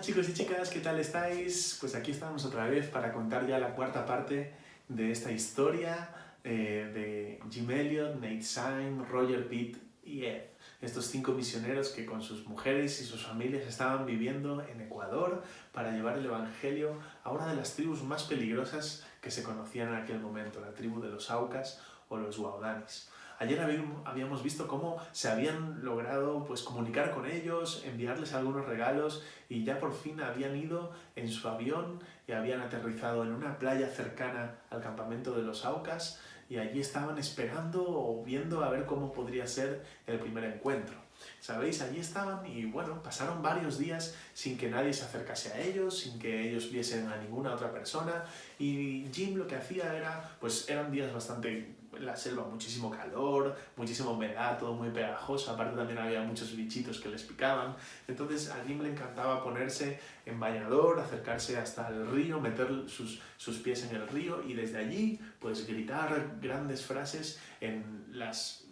chicos y chicas, ¿qué tal estáis? Pues aquí estamos otra vez para contar ya la cuarta parte de esta historia de Jim Elliot, Nate Syme, Roger Pitt y Ed. Estos 5 misioneros que con sus mujeres y sus familias estaban viviendo en Ecuador para llevar el evangelio a una de las tribus más peligrosas que se conocían en aquel momento, la tribu de los Aucas o los Guaudanis. Ayer habíamos visto cómo se habían logrado comunicar con ellos, enviarles algunos regalos y ya por fin habían ido en su avión y habían aterrizado en una playa cercana al campamento de los Aucas y allí estaban esperando o viendo a ver cómo podría ser el primer encuentro. ¿Sabéis? Allí estaban y bueno, pasaron varios días sin que nadie se acercase a ellos, sin que ellos viesen a ninguna otra persona y Jim lo que hacía era, eran días bastante, en la selva muchísimo calor, muchísima humedad, todo muy pegajoso, aparte también había muchos bichitos que les picaban, entonces a Jim le encantaba ponerse en bañador, acercarse hasta el río, meter sus pies en el río y desde allí pues gritar grandes frases en las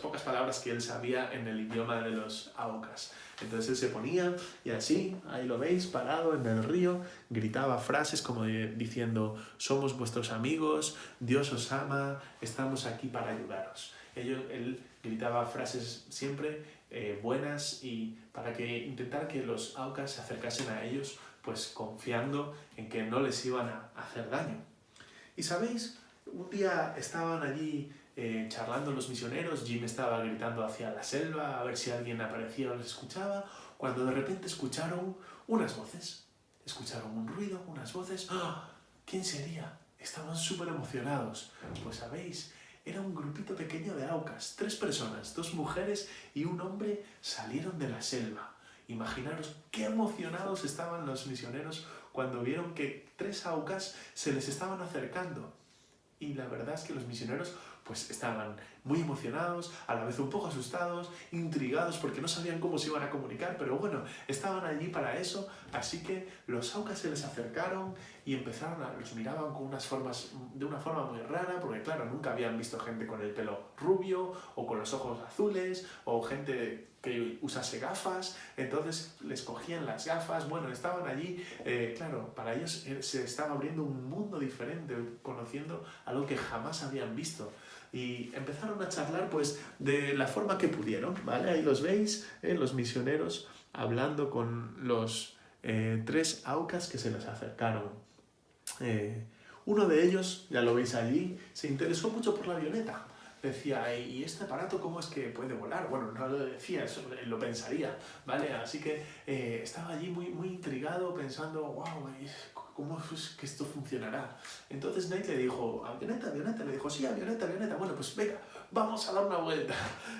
pocas palabras que él sabía en el idioma de los Aucas. Entonces él se ponía y así, ahí lo veis, parado en el río, gritaba frases como diciendo: somos vuestros amigos, Dios os ama, estamos aquí para ayudaros. Él gritaba frases siempre buenas y para intentar que los Aucas se acercasen a ellos, pues confiando en que no les iban a hacer daño. Y sabéis, un día estaban allí charlando los misioneros, Jim estaba gritando hacia la selva a ver si alguien aparecía o los escuchaba, cuando de repente escucharon unas voces, escucharon un ruido, unas voces. ¡Ah! ¿Quién sería? Estaban súper emocionados. Pues sabéis, era un grupito pequeño de Aucas, 3 personas, 2 mujeres y un hombre salieron de la selva. Imaginaros qué emocionados estaban los misioneros cuando vieron que 3 Aucas se les estaban acercando. Y la verdad es que los misioneros pues estaban muy emocionados, a la vez un poco asustados, intrigados porque no sabían cómo se iban a comunicar, pero bueno, estaban allí para eso, así que los Aucas se les acercaron y los miraban de una forma muy rara, porque claro, nunca habían visto gente con el pelo rubio o con los ojos azules o gente que usase gafas, entonces les cogían las gafas, bueno, estaban allí, claro, para ellos se estaba abriendo un mundo diferente, conociendo algo que jamás habían visto. Y empezaron a charlar pues de la forma que pudieron, ¿vale? Ahí los veis, los misioneros hablando con los 3 Aucas que se les acercaron. Uno de ellos, ya lo veis allí, se interesó mucho por la avioneta. Decía: ¿y este aparato cómo es que puede volar? Bueno, no lo decía, eso lo pensaría, ¿vale? Así que estaba allí muy, muy intrigado pensando: wow, ¿cómo es que esto funcionará? Entonces Nate le dijo: ¿avioneta, avioneta? Le dijo: sí, avioneta, avioneta. Bueno, pues venga, vamos a dar una vuelta.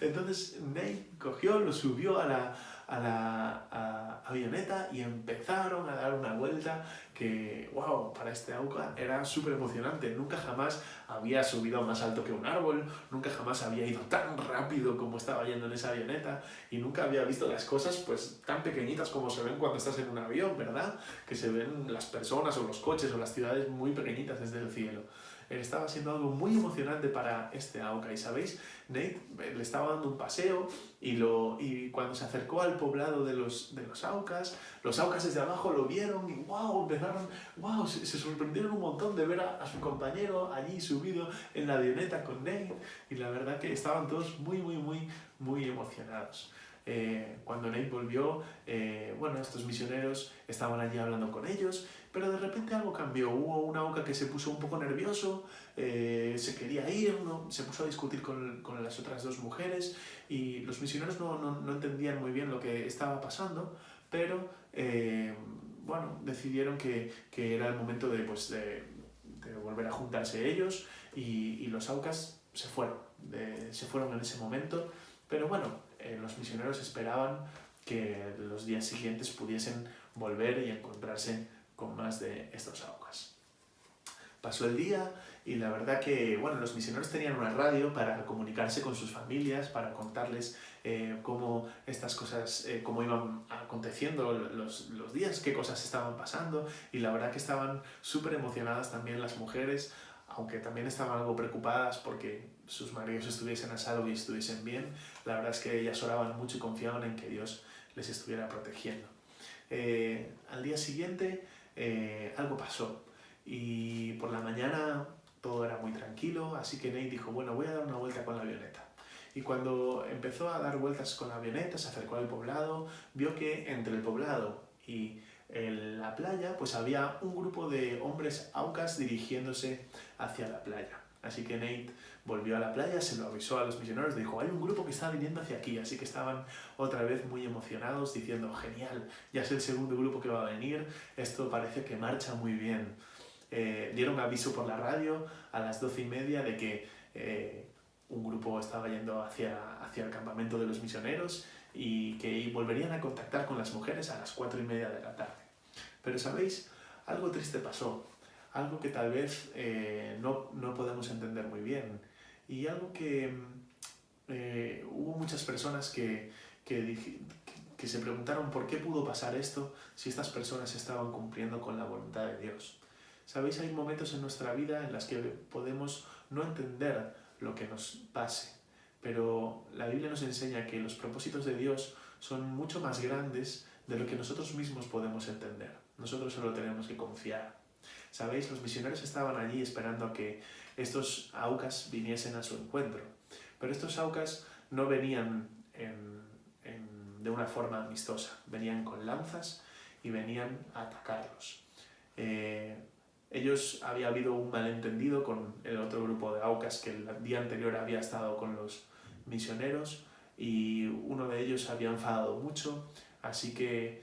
Entonces Nate cogió, lo subió a la avioneta y empezaron a dar una vuelta que, wow, para este Auca era súper emocionante. Nunca jamás había subido más alto que un árbol, nunca jamás había ido tan rápido como estaba yendo en esa avioneta y nunca había visto las cosas pues tan pequeñitas como se ven cuando estás en un avión, ¿verdad? Que se ven las personas o los coches o las ciudades muy pequeñitas desde el cielo. Estaba siendo algo muy emocionante para este Auca y sabéis, Nate le estaba dando un paseo y cuando se acercó al poblado de los Aucas, los Aucas desde abajo lo vieron y wow, se sorprendieron un montón de ver a su compañero allí subido en la avioneta con Nate y la verdad que estaban todos muy, muy, muy, muy emocionados. Cuando Nate volvió, estos misioneros estaban allí hablando con ellos, pero de repente algo cambió. Hubo un Auca que se puso un poco nervioso, se quería ir, se puso a discutir con las otras 2 mujeres y los misioneros no entendían muy bien lo que estaba pasando, pero decidieron que era el momento de volver a juntarse ellos y los Aucas se fueron en ese momento, pero los misioneros esperaban que los días siguientes pudiesen volver y encontrarse con más de estos Aucas. Pasó el día y la verdad que los misioneros tenían una radio para comunicarse con sus familias, para contarles cómo estas cosas, cómo iban aconteciendo los días, qué cosas estaban pasando y la verdad que estaban súper emocionadas también las mujeres, aunque también estaban algo preocupadas porque sus maridos estuviesen a salvo y estuviesen bien. La verdad es que ellas oraban mucho y confiaban en que Dios les estuviera protegiendo. Al día siguiente algo pasó y por la mañana todo era muy tranquilo, así que Nate dijo, bueno, voy a dar una vuelta con la avioneta. Y cuando empezó a dar vueltas con la avioneta, se acercó al poblado, vio que entre el poblado y la playa, pues había un grupo de hombres aucas dirigiéndose hacia la playa. Así que Nate volvió a la playa, se lo avisó a los misioneros, dijo, hay un grupo que está viniendo hacia aquí, así que estaban otra vez muy emocionados, diciendo, genial, ya es el segundo grupo que va a venir, esto parece que marcha muy bien. Dieron aviso por la radio a las 12:30 de que un grupo estaba yendo hacia el campamento de los misioneros y que volverían a contactar con las mujeres a las 4:30 de la tarde. Pero ¿sabéis? Algo triste pasó, algo que tal vez no podemos entender muy bien y algo que hubo muchas personas que se preguntaron por qué pudo pasar esto si estas personas estaban cumpliendo con la voluntad de Dios. ¿Sabéis? Hay momentos en nuestra vida en los que podemos no entender lo que nos pase, pero la Biblia nos enseña que los propósitos de Dios son mucho más grandes de lo que nosotros mismos podemos entender. Nosotros solo tenemos que confiar. ¿Sabéis? Los misioneros estaban allí esperando a que estos aucas viniesen a su encuentro, pero estos aucas no venían de una forma amistosa, venían con lanzas y venían a atacarlos. Había habido un malentendido con el otro grupo de aucas que el día anterior había estado con los misioneros y uno de ellos había enfadado mucho, así que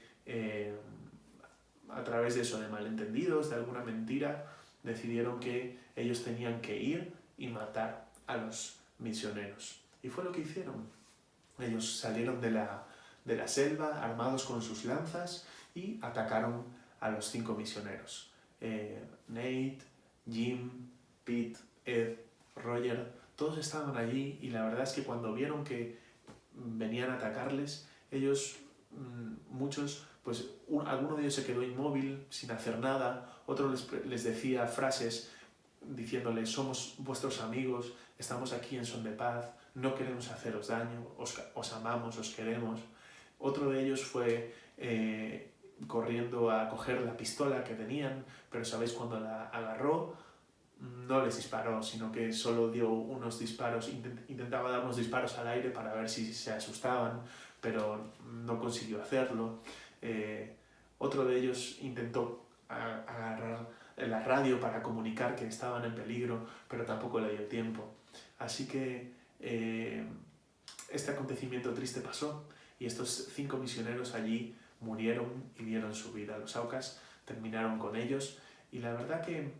a través de eso, de malentendidos, de alguna mentira, decidieron que ellos tenían que ir y matar a los misioneros. Y fue lo que hicieron. Ellos salieron de la selva armados con sus lanzas y atacaron a los 5 misioneros. Nate, Jim, Pete, Ed, Roger, todos estaban allí y la verdad es que cuando vieron que venían a atacarles, ellos, muchos, pues alguno de ellos se quedó inmóvil, sin hacer nada, otro les decía frases diciéndoles, somos vuestros amigos, estamos aquí en son de paz, no queremos haceros daño, os amamos, os queremos. Otro de ellos fue corriendo a coger la pistola que tenían, pero sabéis, cuando la agarró no les disparó, sino que solo dio unos disparos, intentaba dar unos disparos al aire para ver si se asustaban, pero no consiguió hacerlo. Otro de ellos intentó agarrar la radio para comunicar que estaban en peligro, pero tampoco le dio tiempo. Así que este acontecimiento triste pasó y estos 5 misioneros allí murieron y dieron su vida. Los aucas terminaron con ellos y la verdad que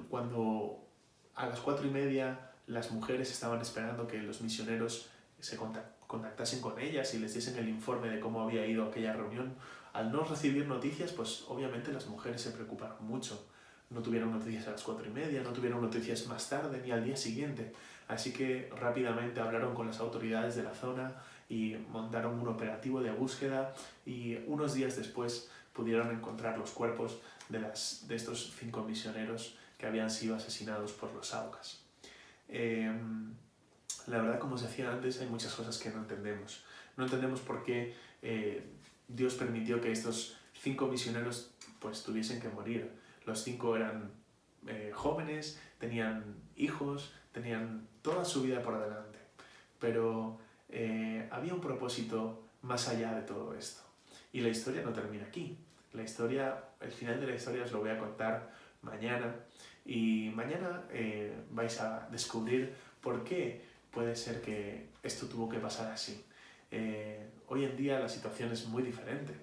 cuando a las 4:30 las mujeres estaban esperando que los misioneros se contactasen con ellas y les diesen el informe de cómo había ido aquella reunión, al no recibir noticias, pues obviamente las mujeres se preocuparon mucho. No tuvieron noticias a las 4:30, no tuvieron noticias más tarde ni al día siguiente. Así que rápidamente hablaron con las autoridades de la zona y montaron un operativo de búsqueda y unos días después pudieron encontrar los cuerpos de estos 5 misioneros que habían sido asesinados por los aucas. La verdad, como os decía antes, hay muchas cosas que no entendemos. No entendemos por qué Dios permitió que estos 5 misioneros pues tuviesen que morir. Los 5 eran jóvenes, tenían hijos, tenían toda su vida por delante. Pero había un propósito más allá de todo esto. Y la historia no termina aquí. El final de la historia os lo voy a contar mañana. Y mañana vais a descubrir por qué puede ser que esto tuvo que pasar así. Hoy en día la situación es muy diferente.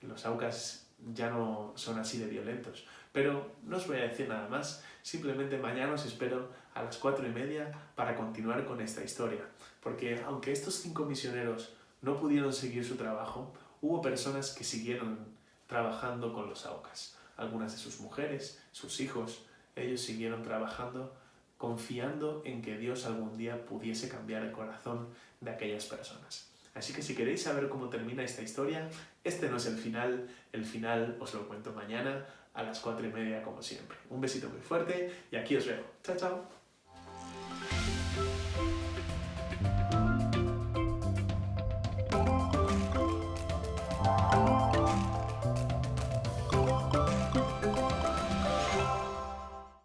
Los aucas ya no son así de violentos. Pero no os voy a decir nada más. Simplemente mañana os espero a las 4:30 para continuar con esta historia. Porque aunque estos 5 misioneros no pudieron seguir su trabajo, hubo personas que siguieron trabajando con los aucas. Algunas de sus mujeres, sus hijos, ellos siguieron trabajando confiando en que Dios algún día pudiese cambiar el corazón de aquellas personas. Así que si queréis saber cómo termina esta historia, este no es el final os lo cuento mañana a las 4:30 como siempre. Un besito muy fuerte y aquí os veo. Chao, chao.